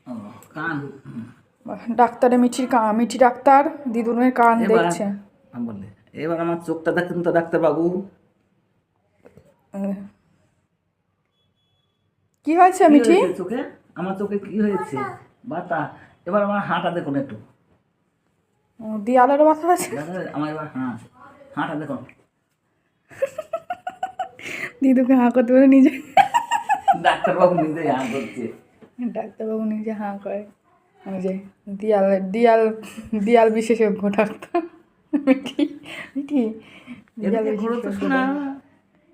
ও কান ডাক্তারে মিঠি ডাক্তার দিদুনের কান দেখছে। আমি বলি এবার আমার চোখটা দেখেন তো ডাক্তারবাবু। কি হয়েছে মিঠি? চোখে আমার চোখে কি হয়েছে? বাতা। এবার আমার হাঁটা দেখুন একটু। দেয়ালেরও ব্যথা হয়েছে? আমার এবার হাঁটা দেখুন। দিদুকে হাঁ করতে বলে নিজে ডাক্তারবাবু নিজে হাঁ করছে। ডাক্তারবাবু নিজে হাঁ করে। ওই যে দিয়াল বিশেষজ্ঞ ডাক্তার মিঠি মিঠি দিয়াল বিশেষজ্ঞ।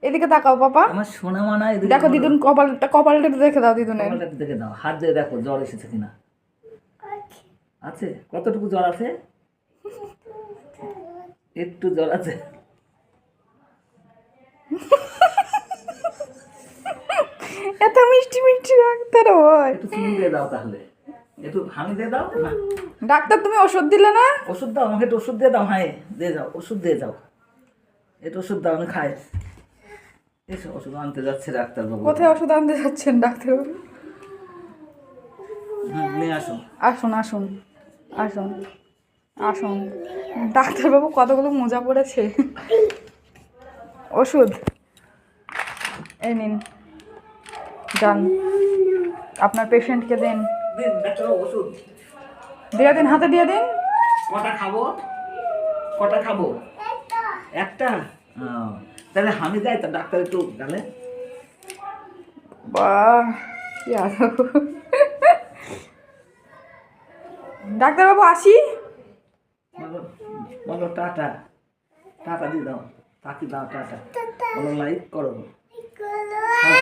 এদিকে তাকাও পাপা। আমার সোনা মানা এদিকে দেখো দিদুন কপালটা দেখে দাও দিদুনের। কপালটা দেখে দাও, হাত দিয়ে দেখো জ্বর এসেছে কিনা। আছে কতটুকু জ্বর আছে? একটু জ্বর আছে। এত মিষ্টি মিষ্টি ডাক্তার হয়। একটু চুমু দিয়ে দাও, তাহলে একটু হামি দিয়ে দাও না। ডাক্তার তুমি ওষুধ দিলে না? ওষুধ দাও আমাকে, একটু ওষুধ দিয়ে দাও। হ্যাঁ দিয়ে যাও, ওষুধ দিয়ে যাও, একটু ওষুধ দাও, আমি খাই। এসো ওষুধ আনতে যাচ্ছে ডাক্তারবাবু। কোথায় ওষুধ আনতে যাচ্ছেন ডাক্তারবাবু? নিয়ে আসো। আসুন আসুন আসুন আসুন। ডাক্তারবাবু কতগুলো মোজা পড়েছে। ওষুধ এই নিন, যান আপনার পেশেন্টকে দিন। ওষুধ দিয়ে দিন, হাতে দিয়ে দিন। কটা খাবো? একটা। তাহলে হামি দেয় তো ডাক্তার একটু গালে। বাহ কি আদব। ডাক্তারবাবু আসি। বলো টাটা, টাটা দিয়ে দাও, তাকি দাও টাটা, বলো লাইক করো।